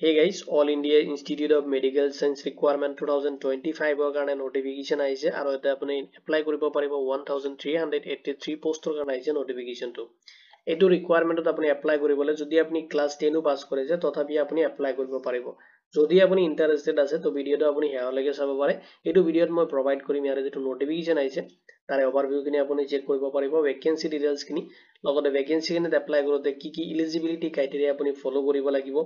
Hey guys, All India Institute of Medical Science Requirement 2025 or কাৰণে notification আহিছে আৰু এটা আপুনি apply কৰিব পাৰিব 1383 পোষ্টৰ কাৰণে আহিছে notification টো এইটো requirementত আপুনি apply কৰিবলৈ যদি আপুনি class 10 পাস কৰিছে তথাপি আপুনি apply কৰিব পাৰিব যদি আপুনি interested আছে তো ভিডিওটো আপুনি হেয়ালৈকে চাব পাৰে এইটো ভিডিওত মই provide কৰিম ইয়াৰে যেটো notification আহিছে তাৰে overview খিনি আপুনি চেক কৰিব পাৰিব vacancy details খিনি লগতে vacancy খিনিত apply কৰোতে কি eligibility criteria আপুনি follow কৰিব লাগিব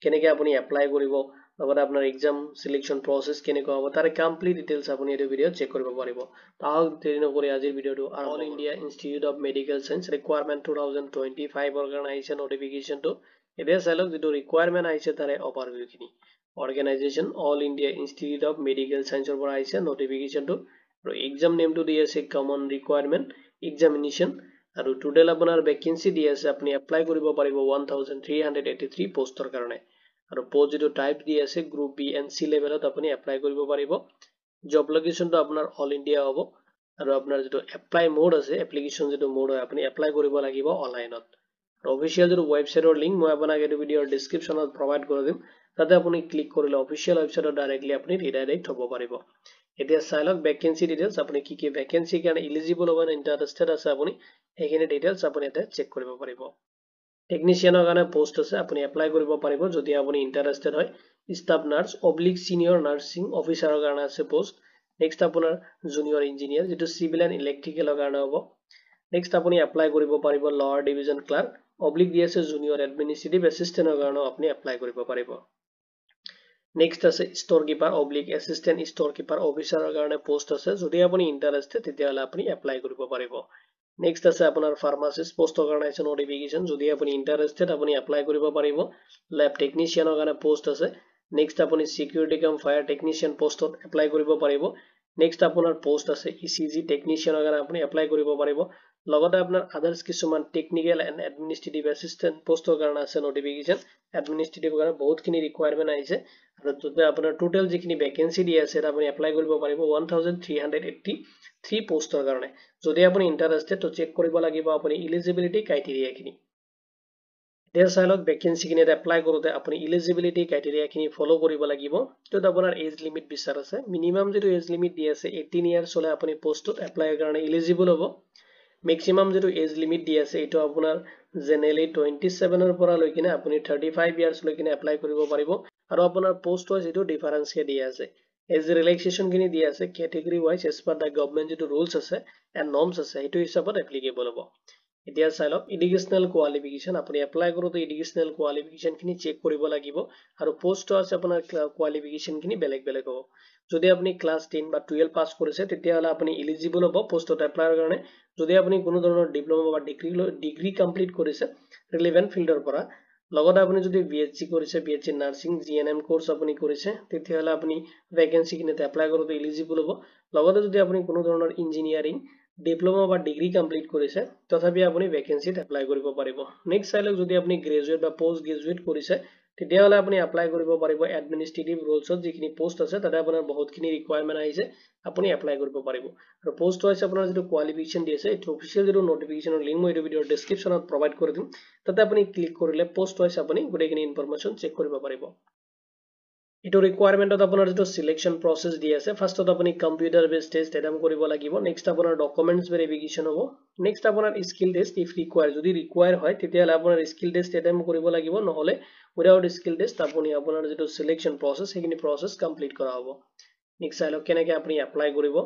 কেনেকৈ আপুনি এপ্লাই কৰিব লগতে আপোনাৰ এক্সাম সিলেকশন প্ৰসেস কেনেকৈ হ'ব তাৰ কমপ্লিট ডিটেইলছ আপুনি এই ভিডিওত চেক কৰিব পাৰিব তাও দেৰি নকৰি আজিৰ ভিডিওটো all India institute of medical science requirement 2025 ৰ কাৰণে আহিছে নোটিফিকেশনটো এতিয়া চালক যেটো ৰিকুৱাৰমেন্ট আহিছে তাৰে ওভাৰভিউ খিনি organisation all India institute of medical সায়েন্সৰ পৰা আহিছে নোটিফিকেশনটো আৰু এক্সাম নেমটো দি আছে কমন ৰিকুৱাৰমেন্ট এক্সামিনেশন আৰু টোটাল আপোনাৰ ভ্যাকেন্সি দি আছে আপুনি এপ্লাই কৰিব পাৰিব 1383 পোষ্টৰ কাৰণে আৰু পোষ্ট যেটো টাইপ দি আছে গ্ৰুপ বি এণ্ড সি লেভেলত আপুনি এপ্লাই কৰিব পাৰিব জব লোকেশনটো আপোনাৰ অল ইন্ডিয়া হ'ব আৰু আপোনাৰ যেটো এপ্লাই মোড আছে এপ্লিকেশন যেটো মোড হয় আপুনি এপ্লাই কৰিব লাগিব অনলাইনত আৰু অফিশিয়াল যেটো ওয়েবসাইটৰ লিংক মই আপোনাক এই ভিডিওৰ ডেসক্ৰিপচনত প্ৰভাইড কৰি দিম তাতে আপুনি ক্লিক কৰিলে অফিশিয়াল ওয়েবসাইটত ডাইৰেক্টলি আপুনি ৰিডাইৰেক্ট হ'ব পাৰিব এতিয়া চাইলক ভ্যাকেন্সি ডিটেইলছ আপুনি কি ভ্যাকেন্সি কাৰণে এলিজিবল হ'ব নে ইন্টাৰেস্টেড আছে আপুনি এইখিনি ডিটেইলছ আপুনি এটা চেক কৰিব পাৰিব টেকনিশিয়ানৰ কাৰণে পোষ্ট আছে আপুনি এপ্লাই কৰিব পাৰিব যদি আপুনি ইন্টাৰেস্টেড হয় স্টাফ নাৰ্স অবলিক সিনিয়ৰ নাৰ্সিং অফিচাৰৰ কাৰণে আছে পোষ্ট নেক্সট আপোনাৰ জুনিয়ৰ ইঞ্জিনিয়াৰ যেটো সিভিল এণ্ড ইলেক্ট্ৰিকেলৰ কাৰণে হ'ব নেক্সট আপুনি এপ্লাই কৰিব পাৰিব লৱাৰ ডিভিজন ক্লাৰ্ক অবলিক দি আছে জুনিয়ৰ এডমিনিষ্ট্ৰেটিভ এসিস্টেন্টৰ কাৰণে আপুনি এপ্লাই কৰিব পাৰিব নেক্সট আছে store keeper oblique assistant store keeper অফিচাৰৰ কাৰণে পোষ্ট আছে যদি আপুনি ইন্টাৰেস্টেড তেতিয়াহলে আপুনি এপ্লাই কৰিব পাৰিব নেক্সট আছে আপোনাৰ ফাৰ্মাসিষ্ট পোষ্টৰ কাৰণে আছে নোটিফিকেশন যদি আপুনি ইন্টাৰেস্টেড আপুনি এপ্লাই কৰিব পাৰিব ল্যাব টেকনিশিয়ানৰ কাৰণে পোষ্ট আছে নেক্সট আপুনি সিকিউৰিটি কাম ফায়াৰ টেকনিশিয়ান পোষ্টত এপ্লাই কৰিব পাৰিব নেক্সট আপোনাৰ পোষ্ট আছে ইসিজি টেকনিশিয়ানৰ কাৰণে আপুনি এপ্লাই কৰিব পাৰিব লগতে আপোনাৰ আদাৰ্স কিছুমান টেকনিক্যাল এণ্ড এডমিনিষ্ট্ৰেটিভ এসিস্টেন্ট পোষ্টৰ কাৰণে আছে নোটিফিকেশন এডমিনিষ্ট্ৰেটিভ কাৰণে বহুতখিনি ৰিকুৱাৰমেন্ট আহিছে আৰু তাতে আপোনাৰ টোটাল যিখিনি ভ্যাকেন্সি দি আছে আপুনি এপ্লাই কৰিব পাৰিব 1383 পোষ্টৰ কাৰণে যদি আপুনি ইন্টাৰেস্টেড তো চেক কৰিব লাগিব আপুনি এলিজিবিলিটি ক্ৰাইটেৰিয়া খিনি এতিয়া চাইলক ভ্যাকেন্সি খিনি এপ্লাই কৰোতে আপুনি এলিজিবিলিটি ক্ৰাইটেৰিয়া খিনি ফলো কৰিব লাগিব তো আপোনাৰ এজ লিমিট বিচাৰ আছে মিনিমাম যেটো এজ লিমিট দি আছে 18 ইয়াৰ্স হলে আপুনি পোষ্টত এপ্লাইৰ কাৰণে এলিজিবল হ'ব মেক্সিমাম যেটো এজ লিমিট দি আছে এটো আপোনাৰ জেনেৰেলি 27 ৰ পৰা লৈ কিনে আপুনি 35 ইয়াৰ্স লৈ কিনে এপ্লাই কৰিব পাৰিব আৰু আপোনাৰ পোষ্ট ওয়াইজ যেটো ডিফাৰেন্স কে দি আছে এজ ৰিলেক্সেশন খিনি দি আছে ক্যাটেগৰি ওয়াইজ এজ পাৰ দা গভৰ্নমেন্ট যেটো ৰুলছ আছে এণ্ড নৰ্মছ আছে এটো হিচাপত এপ্লিকেবল হ'ব এতিয়া চাইলক এডুকেশনাল কোৱালিফিকেশন আপুনি এপ্লাই কৰোতে এডুকেশনাল কোৱালিফিকেশন খিনি চেক কৰিব লাগিব আৰু পোষ্ট আছে আপোনাৰ কোৱালিফিকেশন খিনি বেলেগ বেলেগ হ'ব যদি আপুনি ক্লাস 10 বা 12 পাস কৰিছে তেতিয়াহলে আপুনি এলিজিবল হ'ব পোষ্টত এপ্লাইৰ কাৰণে যদি আপুনি কোনো ধৰণৰ ডিপ্লোমা বা ডিগ্ৰী কমপ্লিট কৰিছে ৰিলেভেন্ট ফিল্ডৰ পৰা লগতে আপুনি যদি বিএসসি কৰিছে বিএসসি নাৰ্সিং জিএনএম কোৰ্স আপুনি কৰিছে তেতিয়াহলে আপুনি ভ্যাকেন্সি কিনেতে এপ্লাই কৰোতে এলিজিবল হ'ব লগতে যদি আপুনি কোনো ধৰণৰ ইঞ্জিনিয়াৰিং ডিপ্লোমা বা ডিগ্ৰী কমপ্লিট কৰিছে তথাপি আপুনি ভ্যাকেন্সিত এপ্লাই কৰিব পাৰিব নেক্সট চাইলক যদি আপুনি গ্ৰেজুৱেট বা পোষ্ট গ্ৰেজুৱেট কৰিছে তেতিয়াহলে আপুনি এপ্লাই কৰিব পাৰিব এডমিনিষ্ট্ৰেটিভ ৰোলছত যিখিনি পোষ্ট আছে তাতে আপোনাৰ বহুতখিনি ৰিকুৱাৰমেন্ট আহিছে আপুনি এপ্লাই কৰিব পাৰিব আৰু পোষ্ট ওয়াইজ আপোনাৰ যেটো কোৱালিফিকেশন দি আছে এটো অফিশিয়াল যেটো নোটিফিকেশনৰ লিংক মই এই ভিডিওৰ ডেসক্ৰিপচনত প্ৰভাইড কৰি দিম তাতে আপুনি ক্লিক কৰিলে পোষ্ট ওয়াইজ আপুনি গোটেইখিনি ইনফৰমেশন চেক কৰিব পাৰিব এটো ৰিকুৱাৰমেন্টত আপোনাৰ যেটো সিলেকশন প্ৰসেস দি আছে ফাৰ্ষ্টত আপুনি কম্পিউটাৰ বেস টেষ্ট এটেম্প কৰিব লাগিব নেক্সট আপোনাৰ ডকুমেন্টস ভেৰিফিকেশন হ'ব নেক্সট আপোনাৰ স্কিল টেষ্ট ইফ ৰিকুৱায়াৰ যদি ৰিকুৱায়াৰ হয় তেতিয়াহলে আপোনাৰ স্কিল টেষ্ট এটেম্প কৰিব লাগিব নহলে উইদাউট স্কিল টেষ্ট আপুনি আপোনাৰ যেটো সিলেকশন প্ৰসেস সেইখিনি প্ৰসেস কমপ্লিট কৰা হ'ব নেক্সট চাইলক কেনেকৈ আপুনি এপ্লাই কৰিব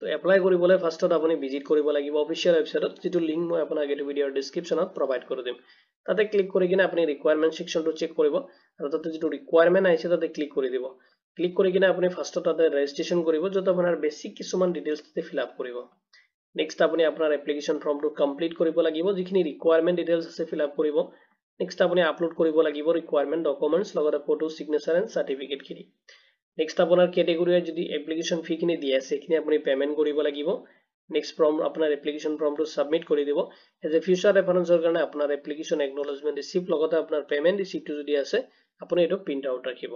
তো এপ্লাই কৰিবলৈ ফাৰ্ষ্টত আপুনি ভিজিট কৰিব লাগিব অফিশিয়াল ওয়েবসাইটত যেটো লিংক মই আপোনাক এই ভিডিওৰ ডেসক্ৰিপচনত প্ৰভাইড কৰি দিম তাতে ক্লিক কৰি কিনে আপুনি ৰিকুৱাৰমেন্ট সেকশনটো চেক কৰিব আৰু তাতে যেটো ৰিকুৱাৰমেন্ট আহিছে তাতে ক্লিক কৰি দিব ক্লিক কৰি কিনে আপুনি ফাৰ্ষ্টত তাতে ৰেজিষ্ট্ৰেচন কৰিব যত আপোনাৰ বেসিক কিছুমান ডিটেইলছ তাতে ফিল আপ কৰিব নেক্সট আপুনি আপোনাৰ এপ্লিকেশন ফৰ্মটো কমপ্লিট কৰিব লাগিব যিখিনি ৰিকুৱাৰমেন্ট ডিটেইলছ আছে ফিল আপ কৰিব নেক্সট আপুনি আপলোড কৰিব লাগিব ৰিকুৱাৰমেন্ট ডকুমেন্টস লগতে ফটো সিগনেচাৰ এণ্ড সাৰ্টিফিকেট খিনি নেক্সট আপোনাৰ ক্যাটেগৰি যদি এপ্লিকেশন ফি খিনি দি আছে সেইখিনি আপুনি পেমেন্ট কৰিব লাগিব নেক্সট ফৰ্ম আপোনাৰ এপ্লিকেশন ফৰ্মটো সাবমিট কৰি দিব এজ এ ফিউচাৰ ৰেফাৰেন্সৰ কাৰণে আপোনাৰ এপ্লিকেশন একনলেজমেন্ট ৰিসিপ্ট লগতে আপোনাৰ পেমেন্ট ৰিসিপ্টটো যদি আছে আপুনি এটো প্ৰিন্ট আউট ৰাখিব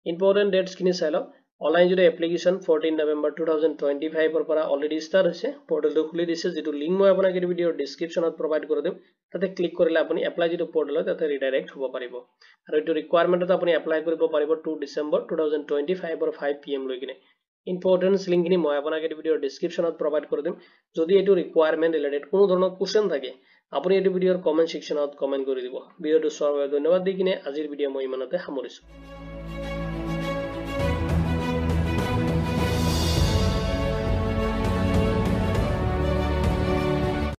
ইম্পৰ্টেন্ট ডেটস খিনি চাই লওক অনলাইন যদি এপ্লিকেশন 14 নৱেম্বৰ 2025 ৰ পৰা অলৰেডি ষ্টাৰ্ট হৈছে পৰ্টেলটো খুলি দিছে যেটো লিংক মই আপোনাক এই ভিডিওৰ ডেসক্ৰিপচনত প্ৰভাইড কৰি দিম তাতে ক্লিক কৰিলে আপুনি এপ্লাই যেটো পৰ্টেল তাতে ৰিডাইৰেক্ট হ'ব পাৰিব আৰু এটো ৰিকোয়াৰমেন্টত আপুনি এপ্লাই কৰিব পাৰিব 2 ডিসেম্বৰ 2025 ৰ 5 pm লৈকিনে ইম্পৰ্টেন্স লিংকখিনি মই আপোনাক এই ভিডিওৰ ডেসক্ৰিপচনত প্ৰভাইড কৰি দিম যদি এটো ৰিকোয়াৰমেন্ট ৰিলেটেড কোনো ধৰণৰ কোৱেশ্চন থাকে আপুনি এই ভিডিওৰ কমেন্ট সেকশনত কমেন্ট কৰি দিব ভিডিওটো চোৱাৰ বাবে ধন্যবাদ দি কিনে আজিৰ ভিডিও মই ইমানতে সামৰিছো